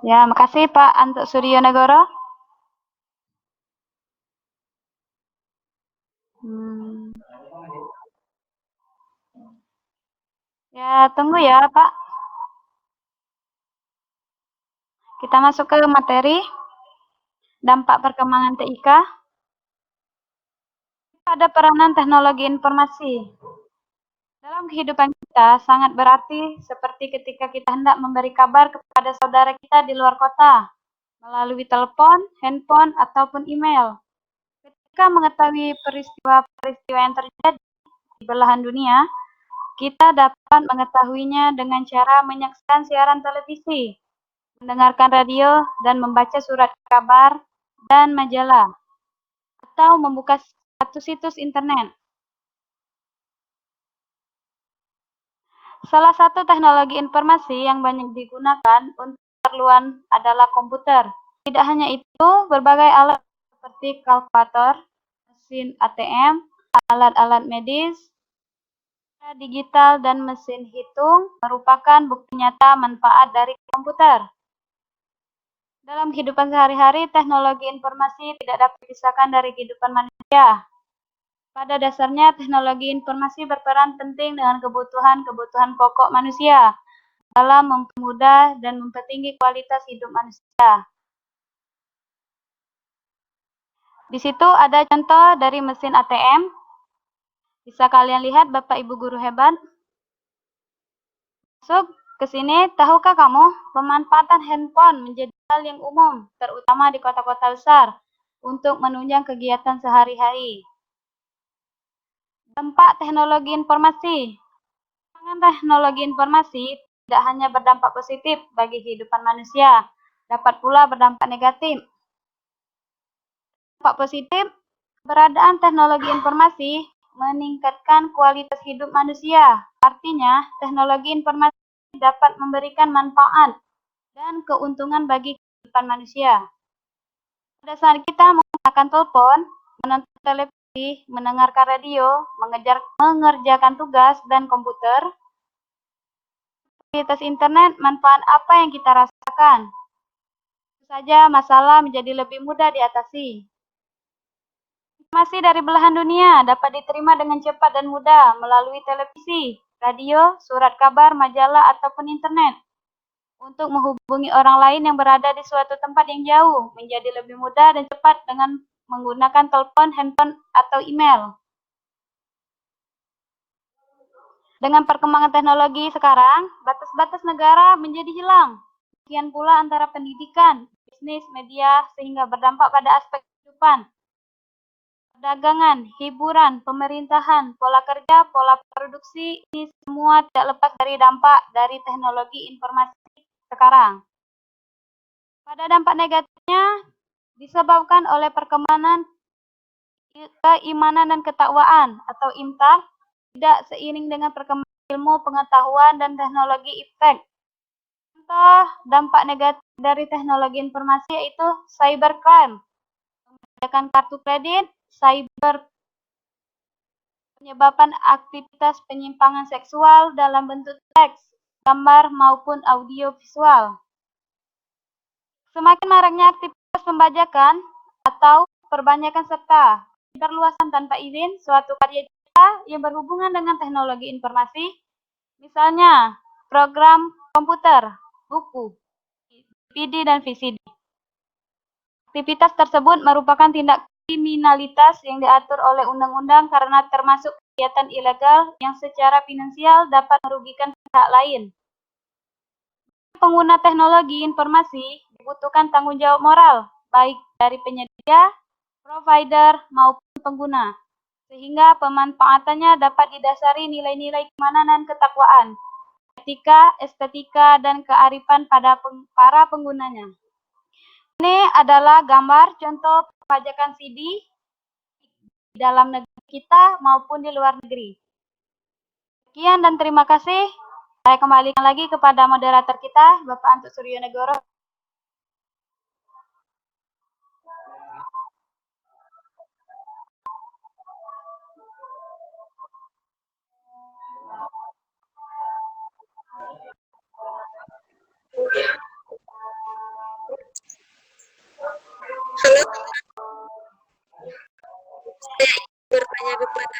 Ya, makasih Pak Antuk Suryonegoro. Hmm, ya, tunggu ya Pak. Kita masuk ke materi dampak perkembangan TIK. Ada peranan teknologi informasi. Dalam kehidupan kita sangat berarti seperti ketika kita hendak memberi kabar kepada saudara kita di luar kota melalui telepon, handphone, ataupun email. Ketika mengetahui peristiwa-peristiwa yang terjadi di belahan dunia, kita dapat mengetahuinya dengan cara menyaksikan siaran televisi, mendengarkan radio, dan membaca surat kabar dan majalah, atau membuka satu situs internet. Salah satu teknologi informasi yang banyak digunakan untuk keperluan adalah komputer. Tidak hanya itu, berbagai alat seperti kalkulator, mesin ATM, alat-alat medis, digital, dan mesin hitung merupakan bukti nyata manfaat dari komputer. Dalam kehidupan sehari-hari, teknologi informasi tidak dapat dipisahkan dari kehidupan manusia. Pada dasarnya, teknologi informasi berperan penting dengan kebutuhan-kebutuhan pokok manusia dalam mempermudah dan mempertinggi kualitas hidup manusia. Di situ ada contoh dari mesin ATM. Bisa kalian lihat Bapak Ibu guru hebat? Masuk ke sini, tahukah kamu pemanfaatan handphone menjadi hal yang umum, terutama di kota-kota besar, untuk menunjang kegiatan sehari-hari. Dampak teknologi informasi. Perkembangan teknologi informasi tidak hanya berdampak positif bagi kehidupan manusia, dapat pula berdampak negatif. Dampak positif, keberadaan teknologi informasi meningkatkan kualitas hidup manusia. Artinya, teknologi informasi dapat memberikan manfaat dan keuntungan bagi kehidupan manusia. Pada saat kita menggunakan telepon, menonton televisi, mendengarkan radio, mengerjakan tugas, dan komputer, kualitas internet, manfaat apa yang kita rasakan? Tentu saja masalah menjadi lebih mudah diatasi. Informasi dari belahan dunia dapat diterima dengan cepat dan mudah melalui televisi, radio, surat kabar, majalah, ataupun internet. Untuk menghubungi orang lain yang berada di suatu tempat yang jauh menjadi lebih mudah dan cepat dengan menggunakan telepon, handphone, atau email. Dengan perkembangan teknologi sekarang, batas-batas negara menjadi hilang. Demikian pula antara pendidikan, bisnis, media, sehingga berdampak pada aspek kehidupan, perdagangan, hiburan, pemerintahan, pola kerja, pola produksi, ini semua tidak lepas dari dampak dari teknologi informasi sekarang. Pada dampak negatifnya disebabkan oleh perkembangan keimanan dan ketakwaan atau imtah tidak seiring dengan perkembangan ilmu, pengetahuan, dan teknologi iptek. Contoh dampak negatif dari teknologi informasi yaitu cybercrime, pembajakan kartu kredit, cyber penyebabkan aktivitas penyimpangan seksual dalam bentuk teks, gambar, maupun audio visual. Semakin maraknya aktivitas pembajakan atau perbanyakan serta perluasan tanpa izin suatu karya cipta yang berhubungan dengan teknologi informasi, misalnya program komputer, buku, DVD, dan VCD. Aktivitas tersebut merupakan tindak kriminalitas yang diatur oleh undang-undang karena termasuk kegiatan ilegal yang secara finansial dapat merugikan pihak lain. Pengguna teknologi informasi dibutuhkan tanggung jawab moral, baik dari penyedia, provider, maupun pengguna, sehingga pemanfaatannya dapat didasari nilai-nilai keimanan dan ketakwaan, etika, estetika, dan kearifan pada para penggunanya. Ini adalah gambar contoh pembajakan CD di dalam negeri kita maupun di luar negeri. Sekian dan terima kasih. Saya kembalikan lagi kepada moderator kita, Bapak Antuk Suryonegoro. Halo, saya ingin bertanya kepada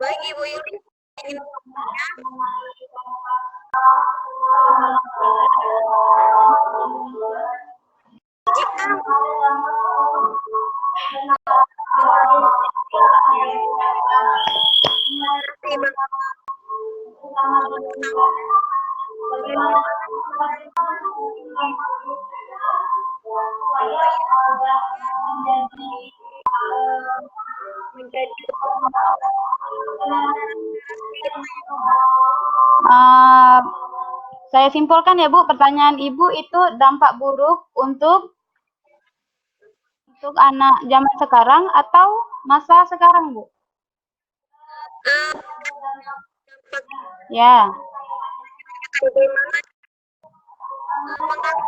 baik Ibu Yuli ingin jika menjadi Saya simpulkan ya Bu, pertanyaan Ibu itu dampak buruk untuk anak zaman sekarang atau masa sekarang, Bu? dampak Ya. bagaimana mengatasi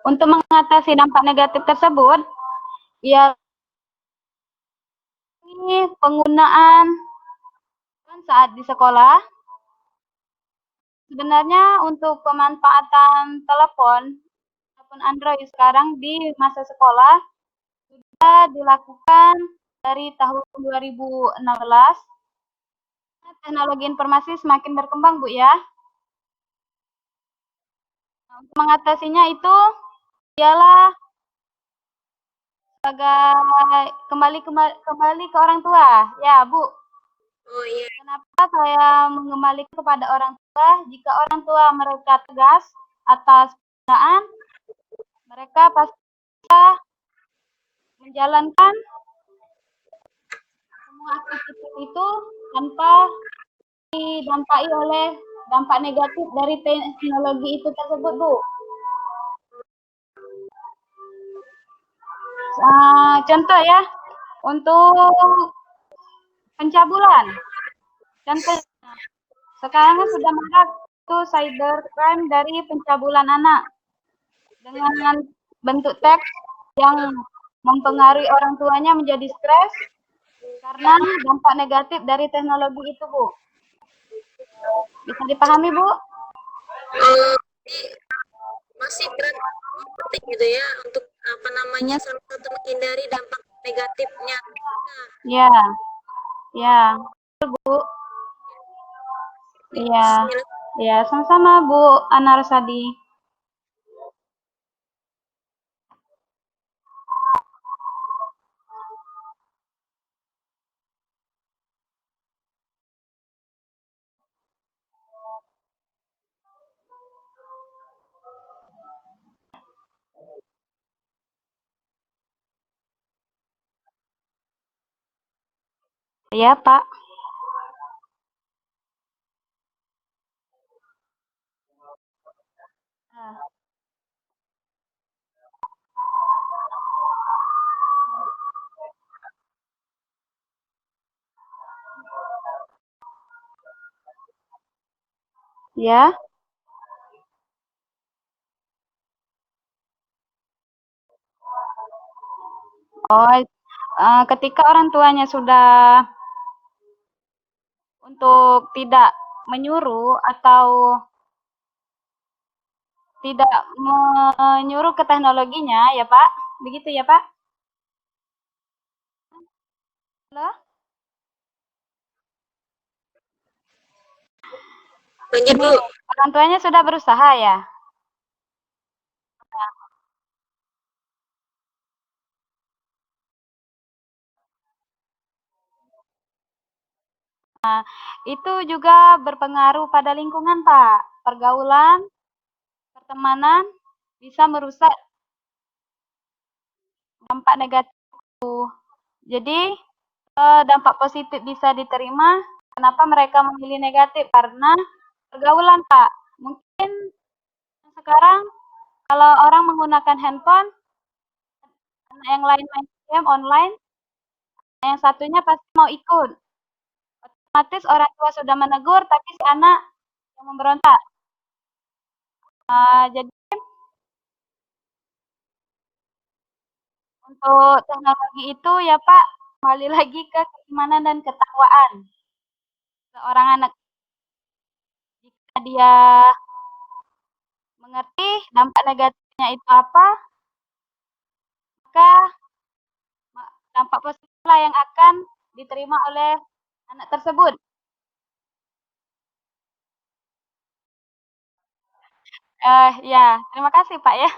Untuk mengatasi dampak negatif tersebut, ya ini penggunaan saat di sekolah. Sebenarnya untuk pemanfaatan telepon Android sekarang di masa sekolah sudah dilakukan dari tahun 2016. Teknologi informasi semakin berkembang, Bu ya. Untuk mengatasinya itu ialah sebagai kembali ke orang tua, ya Bu. oh iya Kenapa saya mengembalikan kepada orang tua? Jika orang tua mereka tegas atas penggunaan, mereka pasti bisa menjalankan semua aktivitas itu tanpa didampaki oleh dampak negatif dari teknologi itu tersebut, Bu. Contoh ya, untuk pencabulan. Contoh, sekarang kan sudah marak itu cybercrime dari pencabulan anak dengan bentuk teks yang mempengaruhi orang tuanya menjadi stres karena dampak negatif dari teknologi itu, Bu. Bisa dipahami, Bu? jadi masih berat penting gitu ya untuk apa namanya salah satu menghindari dampak negatifnya. Ya, ya, Bu. Iya, ya, sama-sama Bu Anarsadi. Ya, Pak. Ya. Oh, ketika orang tuanya sudah untuk tidak menyuruh atau tidak menyuruh ke teknologinya ya, Pak? Begitu ya, Pak? Halo? Lanjut Bu. Orang tuanya sudah berusaha ya? Itu juga berpengaruh pada lingkungan, Pak. Pergaulan, pertemanan bisa merusak dampak negatif. Jadi, dampak positif bisa diterima. Kenapa mereka memilih negatif? Karena pergaulan, Pak. Mungkin sekarang kalau orang menggunakan handphone, yang lain main game online, yang satunya pasti mau ikut. Otomatis orang tua sudah menegur, tapi si anak yang memberontak. Jadi Untuk teknologi itu ya Pak, kembali lagi ke keimanan dan ketakwaan seorang anak. Jika dia mengerti dampak negatifnya itu apa, maka dampak positiflah yang akan diterima oleh anak tersebut. Ya, terima kasih Pak ya.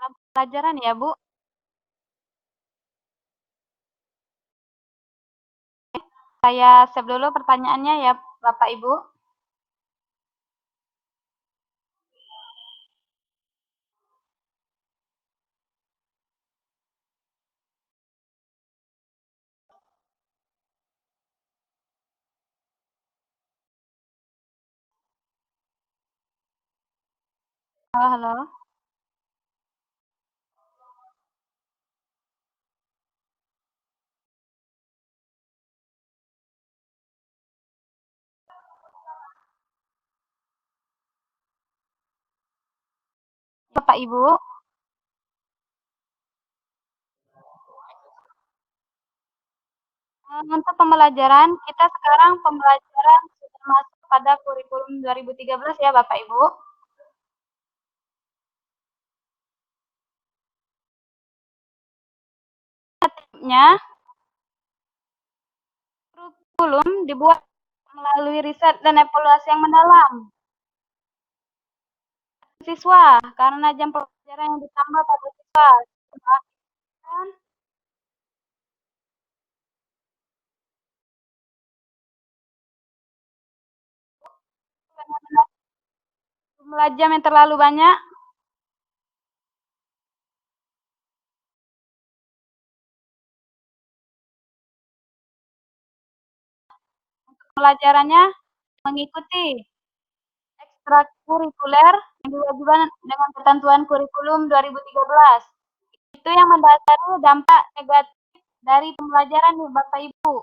Dalam pelajaran ya Bu. Saya save dulu pertanyaannya ya Bapak Ibu. Halo, halo. Bapak Ibu, untuk pembelajaran kita sekarang pembelajaran sudah masuk pada kurikulum 2013 ya Bapak Ibu. Tipsnya, kurikulum dibuat melalui riset dan evaluasi yang mendalam. Siswa, karena jam pelajaran yang ditambah pada siswa. Jumlah jam yang terlalu banyak, pelajarannya mengikuti ekstrakurikuler yang diwajibkan dengan ketentuan kurikulum 2013. Itu yang mendasari dampak negatif dari pembelajaran nih Bapak Ibu.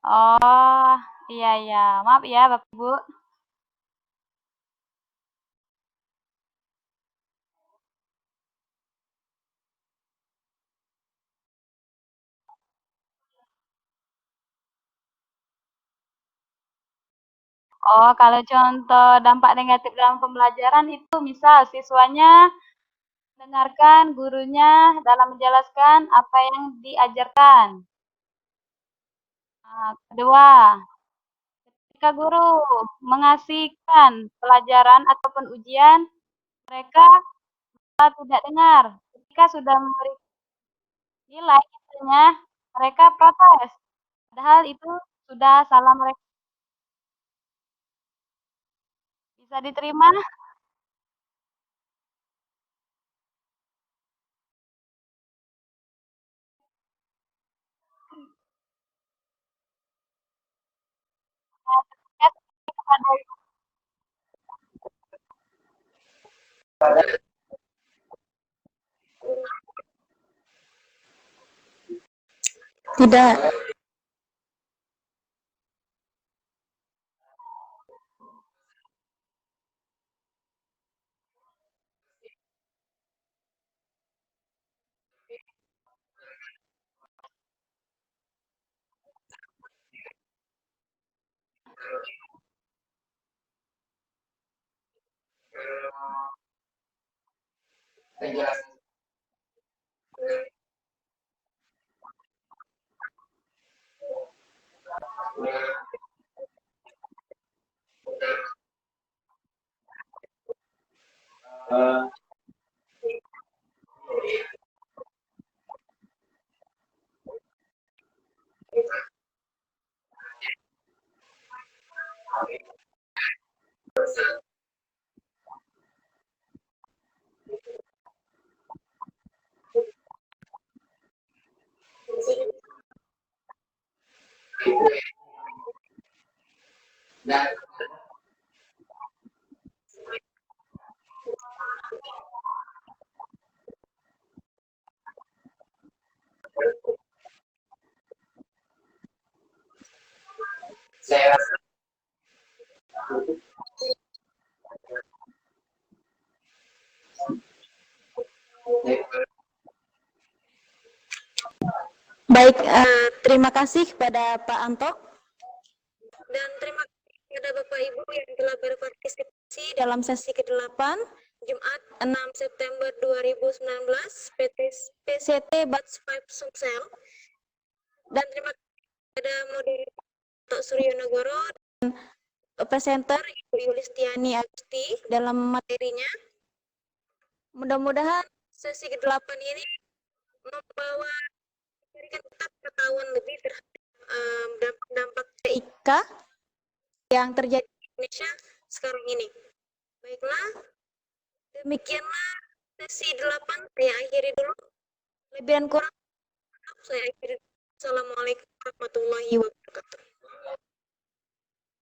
Oh, iya iya. Maaf ya Bapak Ibu. Oh, kalau contoh dampak negatif dalam pembelajaran itu misal siswanya mendengarkan gurunya dalam menjelaskan apa yang diajarkan. Nah, kedua, ketika guru mengasihkan pelajaran ataupun ujian, mereka tidak dengar. Ketika sudah memberi nilai, misalnya, mereka protes. Padahal itu sudah salah mereka. Bisa diterima? Tidak. Baik, terima kasih kepada Pak Anto. Dan terima kasih kepada Bapak Ibu yang telah berpartisipasi Dalam sesi ke-8, Jumat 6 September 2019 PCT Batch 5 Sumsel. Dan terima kasih kepada moderator Dr. Suryo Negoro dan presenter Ibu Yulistiani Agusti dalam materi. materinya. Mudah-mudahan Sesi ke-8 ini memberikan kita pengetahuan lebih terhadap dampak TIK yang terjadi di Indonesia sekarang ini. Baiklah, demikianlah sesi 8 saya akhiri dulu. lebih dan kurang. Saya akhiri. Assalamualaikum warahmatullahi wabarakatuh.